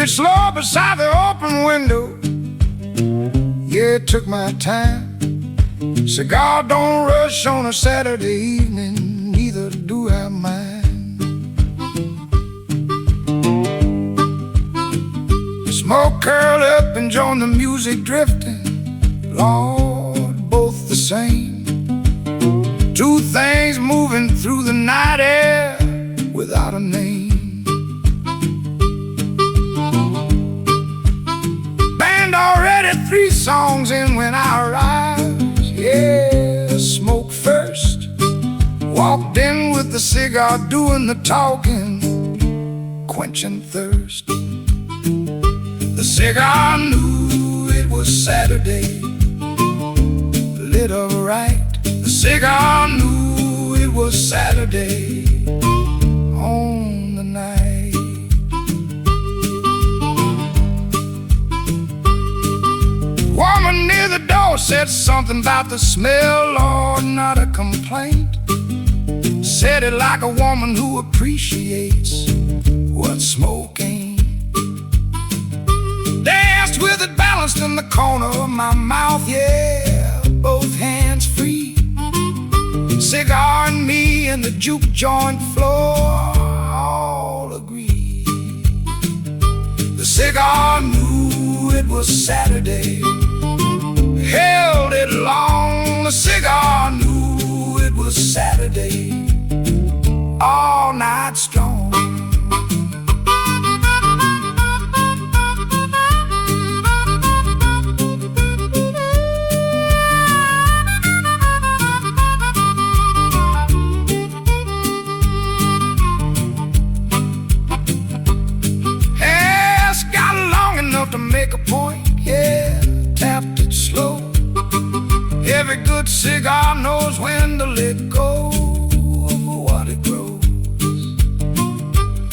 Pretty slow beside the open window. Yeah, it took my time. Cigar don't rush on a Saturday evening, neither do I mine. Smoke curled up, enjoying the music drifting. Lord, both the same. Two things moving through the night air without a name. Band already 3 songs in when I arrived. Yeah, smoke first. Walked in with the cigar, doing the talking, quenching thirst. The cigar knew it was Saturday, lit up right. The cigar knew it was Saturday on the night. Woman near the door said something about the smell, Lord, not a complaint. Said it like a woman who appreciates what smoke ain't. Danced with it balanced in the corner of my mouth, yeah, both hands free. Cigar and me and the juke joint floor all agree. The cigar knew it was Saturday, held it long. The cigar knew it was Saturday, all night strong. To make a point, yeah, tapped it slow. Every good cigar knows when to let go of what it grows.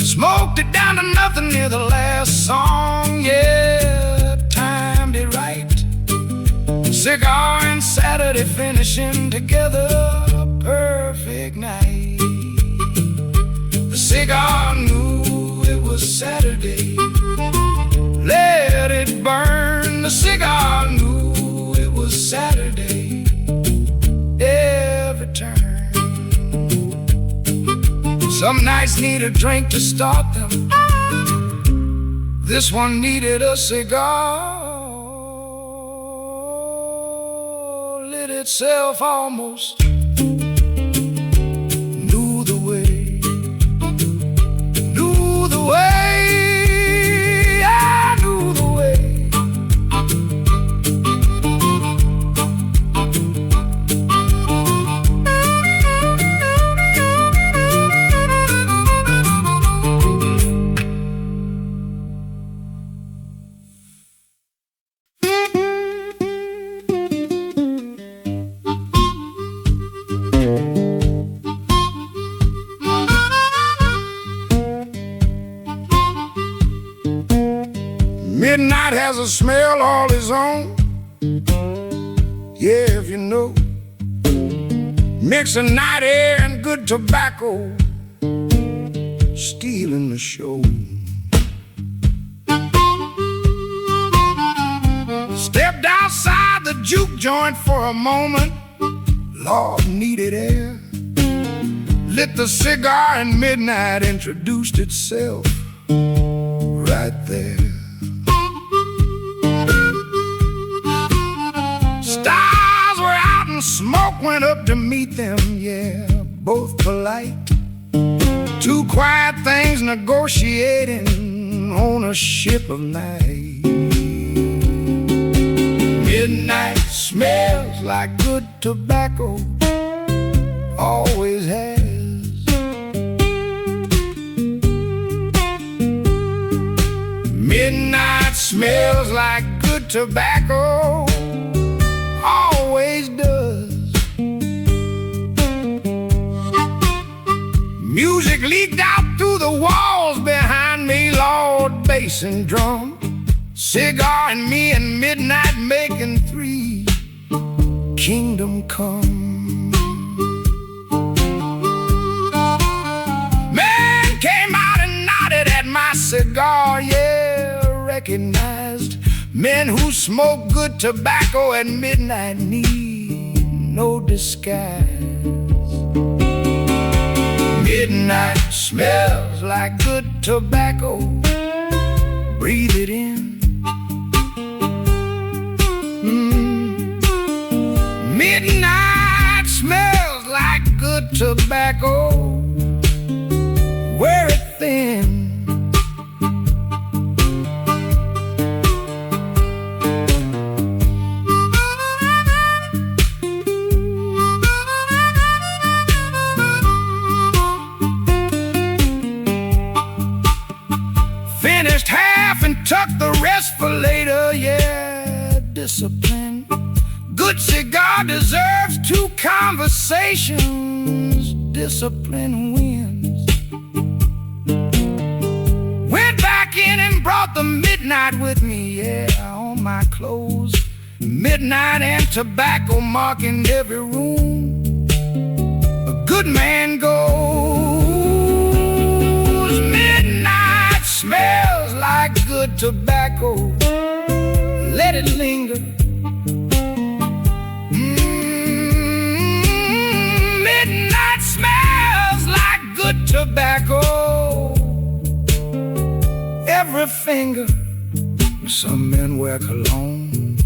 Smoked it down to nothing near the last song, yeah, timed it right. Cigar and Saturday finishing together, a perfect night. The cigar knew it was Saturday, let it burn. The cigar knew it was Saturday, every turn. Some nights need a drink to start them. This one needed a cigar, lit itself almost. Knew the way, knew the way. Midnight has a smell all its own. Yeah, if you know, mixing night air and good tobacco, stealing the show. Stepped outside the juke joint for a moment. Lord, needed air. Lit the cigar and midnight introduced itself right there. Stars were out and smoke went up to meet them, yeah, both polite. Two quiet things negotiating on a ship of night. Midnight smells like good tobacco, always has. Midnight smells like good tobacco, always does. Music leaked out through the walls behind me, Lord, bass and drum. Cigar and me and midnight making three, kingdom come. Man came out and nodded at my cigar, yeah, recognized. Men who smoke good tobacco at midnight need no disguise. Midnight smells like good tobacco. Breathe it in. Midnight smells like good tobacco. Wear it thin. Finished half and tuck the rest for later. Yeah, discipline. Good cigar deserves 2 conversations. Discipline wins. Went back in and brought the midnight with me. Yeah, on my clothes. Midnight and tobacco marking every room. A good man goes. Midnight smells like good tobacco. Let it linger. Midnight smells like good tobacco. Every finger. Some men wear cologne.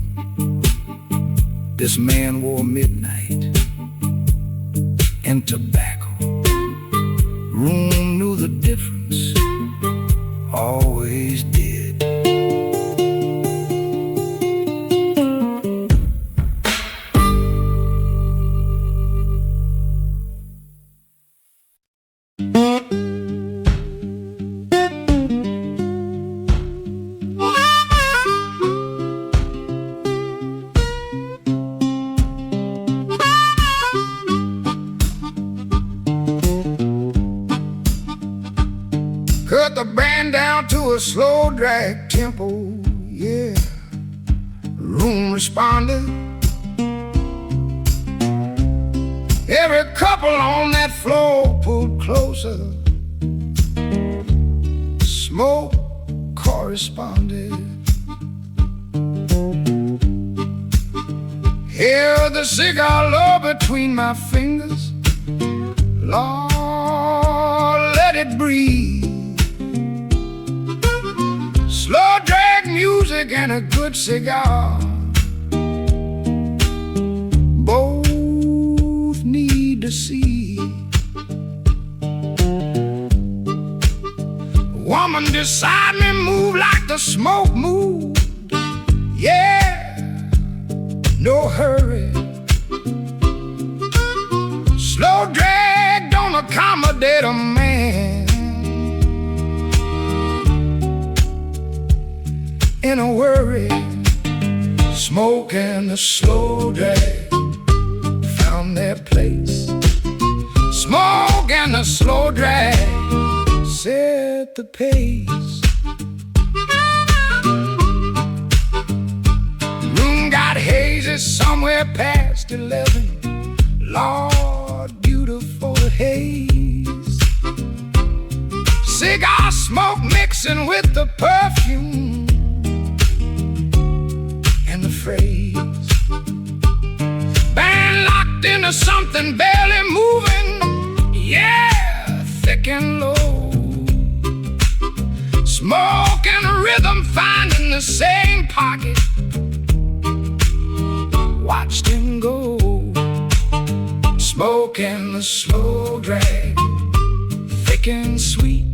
This man wore midnight and tobacco. Room knew the difference. Always did. Cut the band down to a slow drag tempo, yeah. Room responded. Every couple on that floor pulled closer. Smoke corresponded. Held the cigar low between my fingers. Lord, let it breathe. Slow drag music and a good cigar. Both need to see. Woman beside me move like the smoke moved. Yeah, no hurry. Slow drag don't accommodate a man in a worry. Smoke and the slow drag found their place. Smoke and the slow drag set the pace. Room got hazy somewhere past 11. Lord, beautiful haze. Cigar smoke mixing with the perfume and the phrase. Band locked into something barely moving. Yeah, thick and low. Smoke and rhythm finding the same pocket. Watched him go. Smoke and the slow drag, thick and sweet.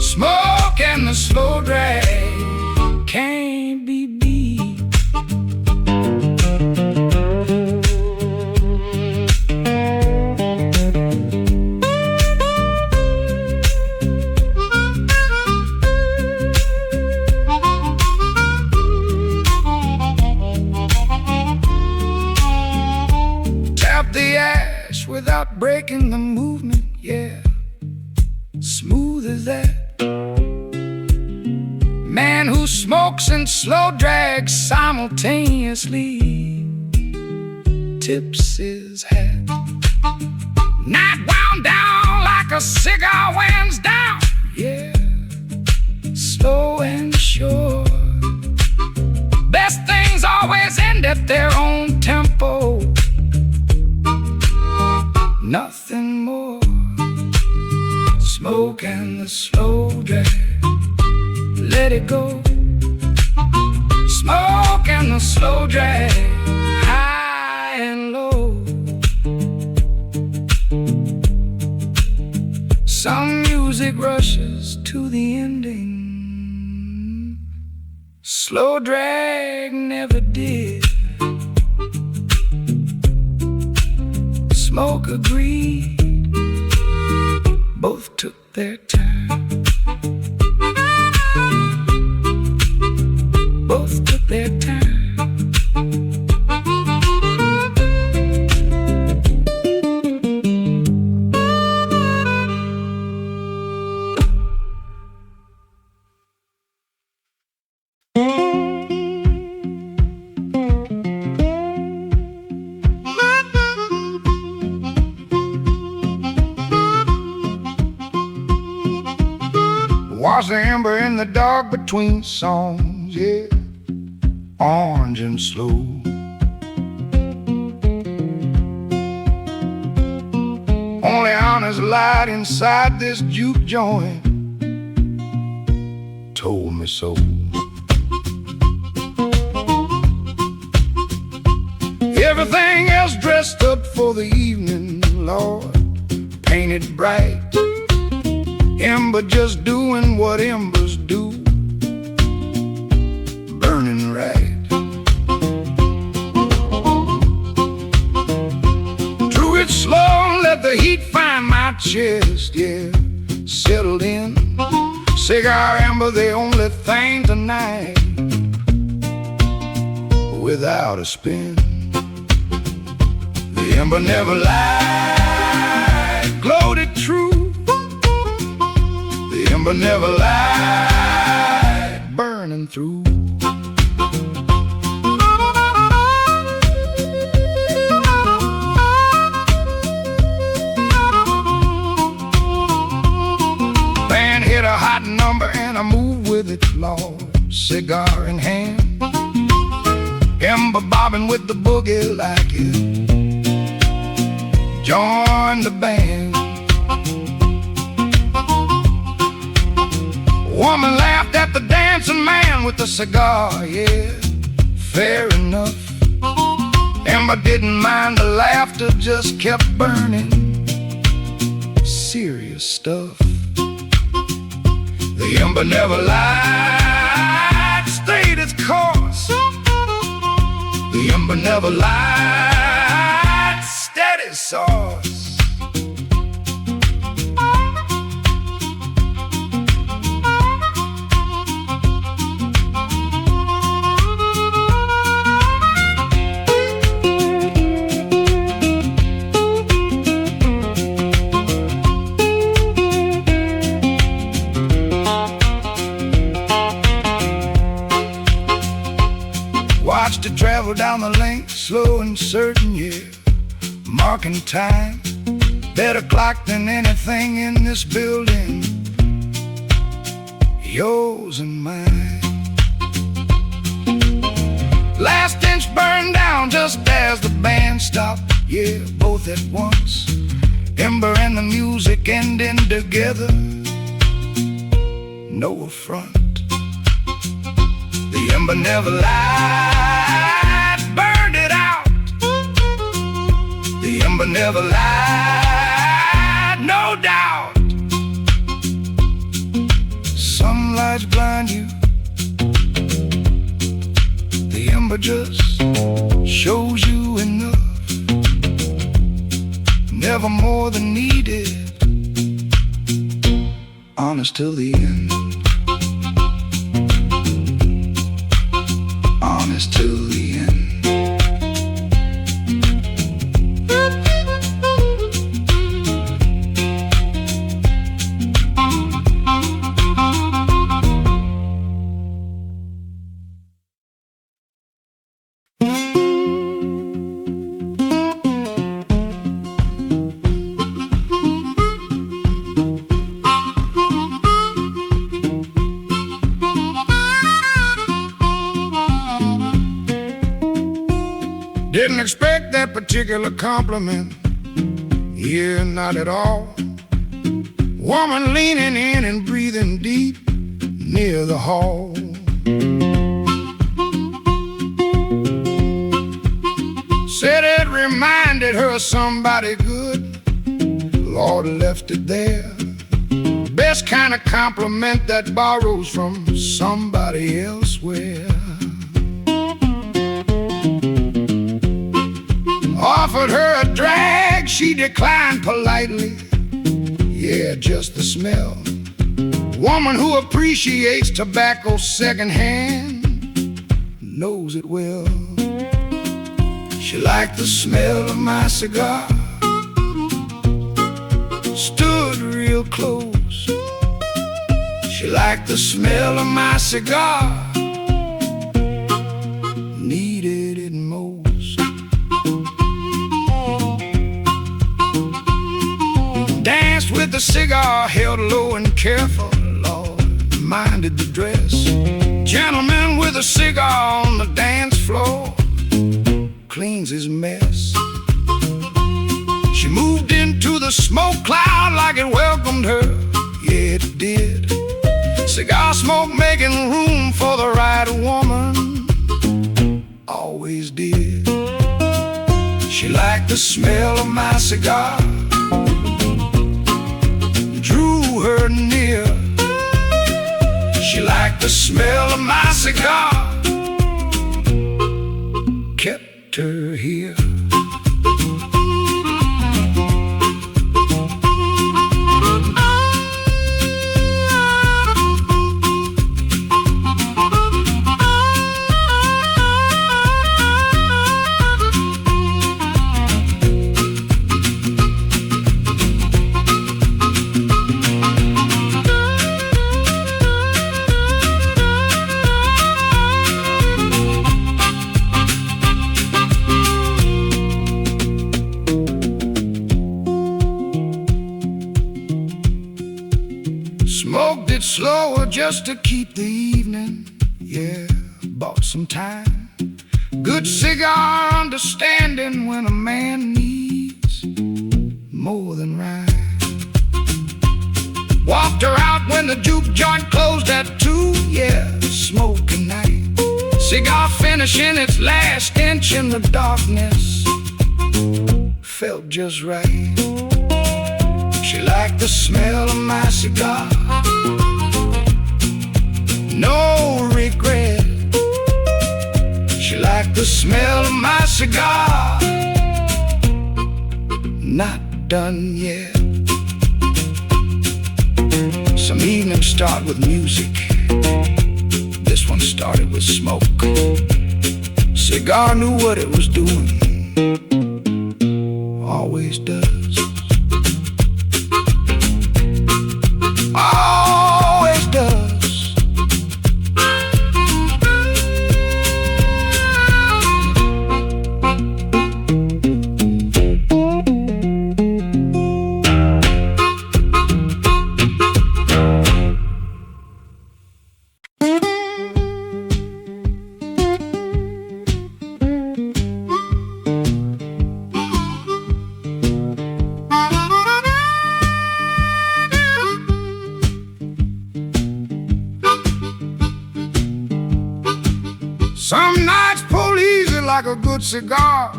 Smoke and the slow drag can't be beat. Tap the ash without breaking the movement, yeah. Smooth as that. Man who smokes and slow drags simultaneously tips his hat. Night wound down like a cigar winds down, yeah. Slow and sure. go. Smoke and the slow drag, high and low. Some music rushes to the ending. Slow drag never did. Smoke agreed. Both took their time. Both took their time. Watch the ember in the dark between songs, yeah, orange and slow. Only honest light inside this juke joint told me so. Everything else dressed up for the evening, Lord, painted bright. Ember just doing what embers do, burning right. Drew it slow, let the heat find my chest, yeah, settled in. Cigar ember, the only thing tonight without a spin. The ember never lied, glowed it true. The ember never lied, burning through. Band hit a hot number and I moved with it, Lord, cigar in hand. Ember bobbing with the boogie like it. Join the band. Woman laughed at the dancing man with the cigar, yeah, fair enough. Ember didn't mind the laughter, just kept burning serious stuff. The ember never lied, stayed its course. The ember never lied, steady sauce. Watched it travel down the length, slow and certain, yeah, marking time. Better clock than anything in this building, yours and mine. Last inch burned down just as the band stopped, yeah, both at once. Ember and the music ending together, no affront. The ember never lied, burned it out. The ember never lied, no doubt. Some lights blind you, the ember just shows you enough, never more than needed, honest till the end. Honest till the end. Didn't expect that particular compliment, yeah, not at all. Woman leaning in and breathing deep near the hall. made her somebody good, Lord left it there. Best kind of compliment that borrows from somebody elsewhere. Offered her a drag, she declined politely. Yeah, just the smell. Woman who appreciates tobacco secondhand knows it well. She liked the smell of my cigar, stood real close. She liked the smell of my cigar, needed it most. Danced with the cigar held low and careful, Lord, minded the dress. Gentleman with a cigar on the dance floor cleans his mess. She moved into the smoke cloud like it welcomed her. Yeah, it did. Cigar smoke making room for the right woman, always did. She liked the smell of my cigar, drew her near. She liked the smell of my cigar, kept her here. Smoked it slower just to keep the evening. Yeah, bought some time. Good cigar understanding when a man needs more than rhyme. Walked her out when the juke joint closed at 2. Yeah, smoking night. Cigar finishing its last inch in the darkness. Felt just right. She liked the smell of my cigar, no regret. She liked the smell of my cigar, not done yet. Some evenings start with music, this one started with smoke. Cigar knew what it was doing, always does. Always does. Some nights pull easy like a good cigar.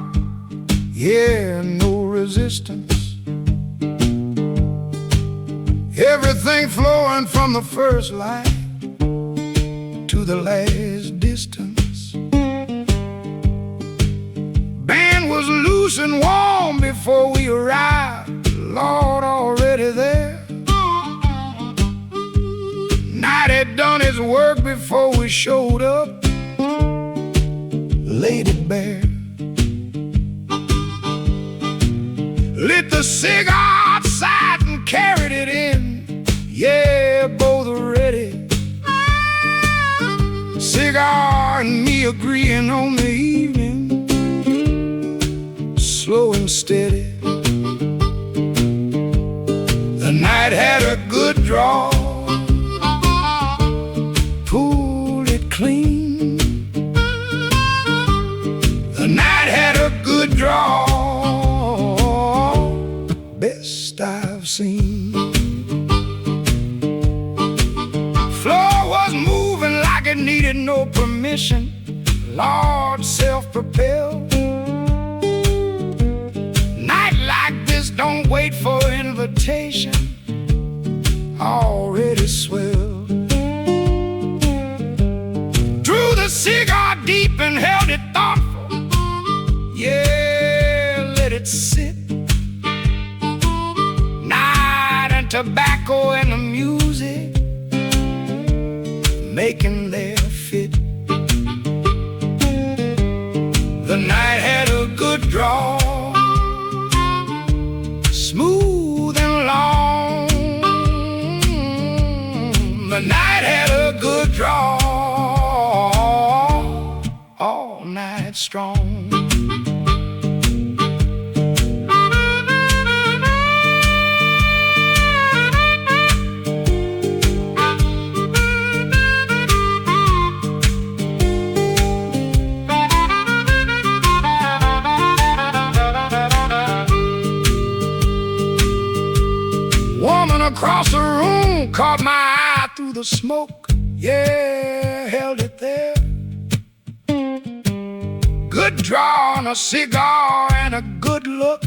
Yeah, no resistance. Everything flowing from the first light to the last distance. Band was loose and warm before we arrived, Lord, already there. Night had done its work before we showed up, laid it bare. Lit the cigar outside and carried it in. Yeah, both are ready. Cigar and me agreeing on the evening, slow and steady. The night had a good draw, pulled it clean. The night had a good draw, best I've seen. Floor was moving like it needed no permission. Lord, self-propelled. don't wait for invitation, already swelled. Drew the cigar deep and held it thoughtful. Yeah, let it sit. Night and tobacco and the music making their fit. The night had a good draw, smooth and long. The night had a good draw, all night strong. Woman across the room caught my eye through the smoke. Yeah, held it there. Good draw on a cigar and a good look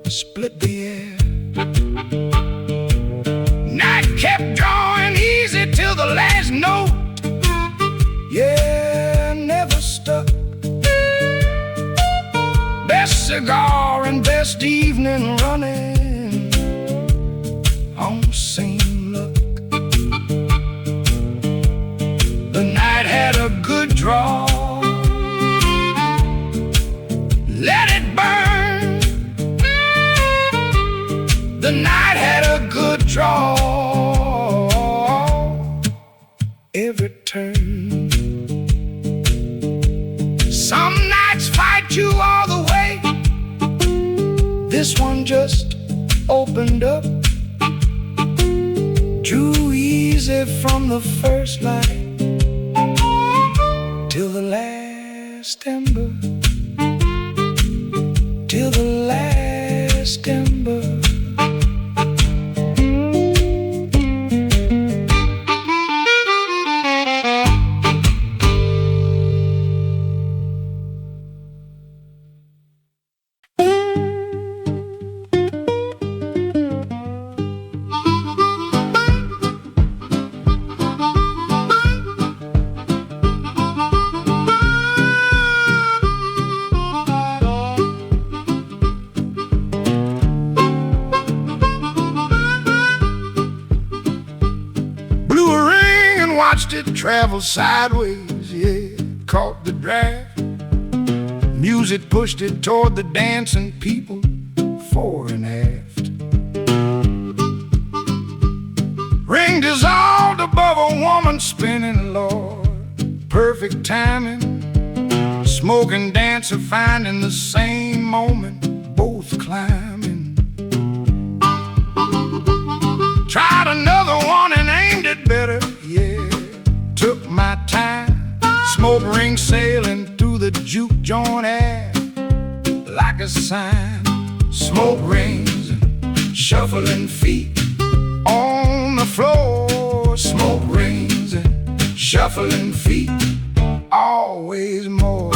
split the air. Night kept drawing easy till the last note. Yeah, never stuck. Best cigar and best evening running on same luck. The night had a good draw, let it burn. The night had a good draw, every turn. Some nights fight you all the way, this one just opened up. Drew easy from the first light till the last ember, till the last ember. Watched it travel sideways, yeah, caught the draft. Music pushed it toward the dancing people, fore and aft. Ring dissolved above a woman spinning, Lord, perfect timing. Smoke and dancer finding the same moment, both climbing. Tried another one and aimed it better, yeah. Took my time, smoke ring sailing through the juke joint air like a sign. Smoke rings and shuffling feet on the floor. Smoke rings and shuffling feet, always more.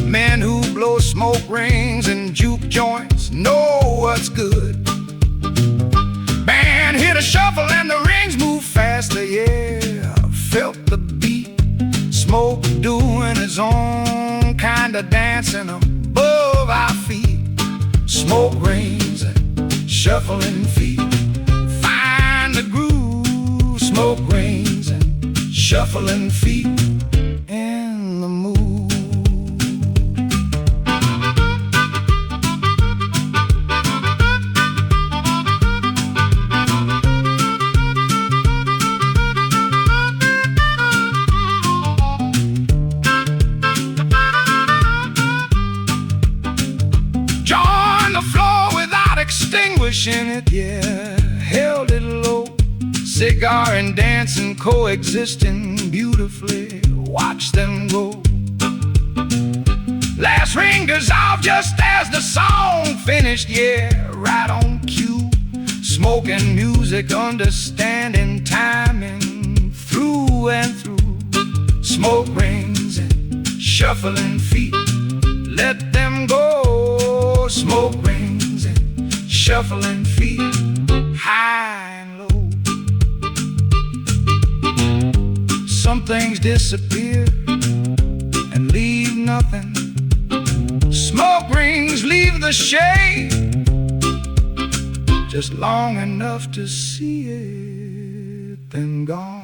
Men who blow smoke rings and juke joints know what's good. Band hit a shuffle and the rings move faster, yeah. Felt the beat, Smoke doing his own kind of dancing above our feet. Smoke rings and shuffling feet, find the groove. Smoke rings and shuffling feet in the mood. Join the floor without extinguishing it, yeah. Held it low, Cigar and dancing coexisting beautifully. Watch them go. Last ring dissolved just as the song finished, yeah, right on cue. Smoking music, understanding timing through and through. Smoke rings and shuffling feet, let them go. Smoke rings and shuffling feet, high and low. Some things disappear and leave nothing. Smoke rings leave the shade just long enough to see it, then gone,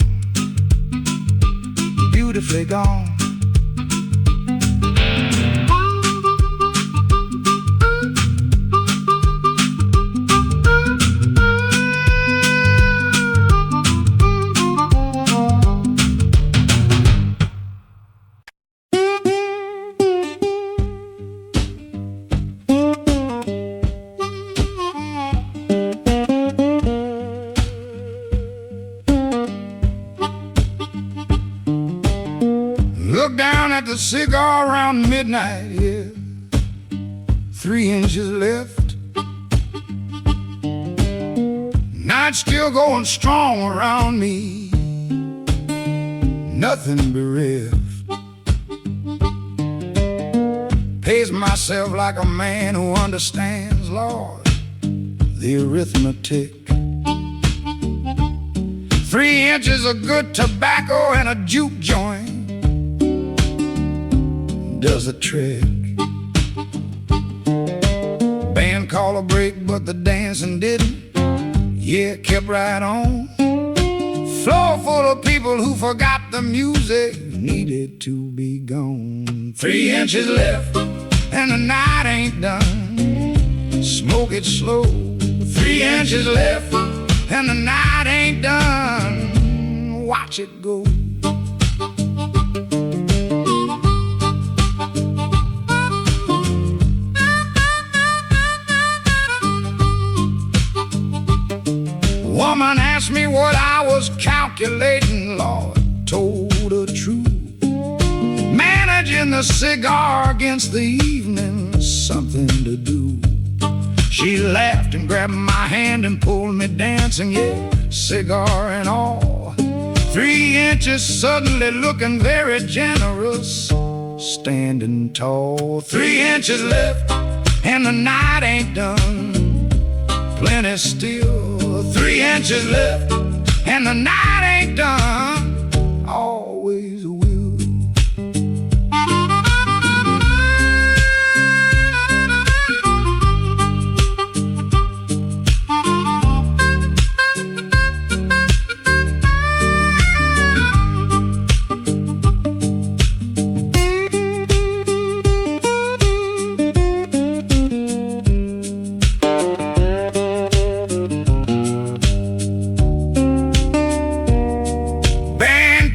beautifully gone. Look down at the cigar around midnight, yeah, 3 inches left. Night still going strong around me, nothing bereft. Pace myself like a man who understands, Lord, the arithmetic. 3 inches of good tobacco and a juke joint does the trick. Band called a break, but the dancing didn't. Yeah, kept right on. Floor full of people who forgot the music needed to be gone. 3 inches left, and the night ain't done. Smoke it slow. 3 inches left, and the night ain't done. Watch it go. Woman asked me what I was calculating, Lord, told her true. Managing the cigar against the evening, something to do. She laughed and grabbed my hand and pulled me dancing, yeah, cigar and all. 3 inches suddenly looking very generous, standing tall. 3 inches left, and the night ain't done. Plenty still. 3 inches left, and the night ain't done. Always will.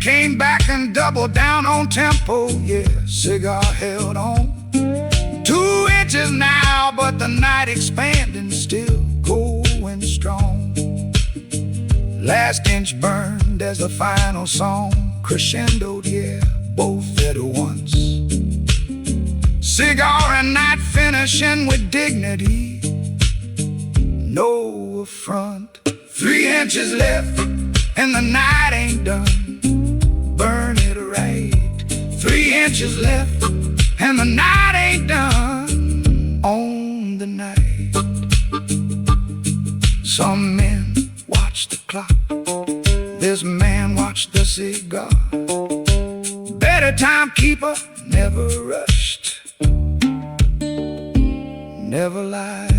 Came back and doubled down on tempo, yeah, cigar held on. 2 inches now, but the night expanding, still going strong. Last inch burned as the final song crescendoed, yeah, both at once. Cigar and night finishing with dignity, no affront. 3 inches left, and the night ain't done. Burn it right. 3 inches left, and the night ain't done. On the night, some men watch the clock. This man watched the cigar. Better timekeeper, never rushed, never lied.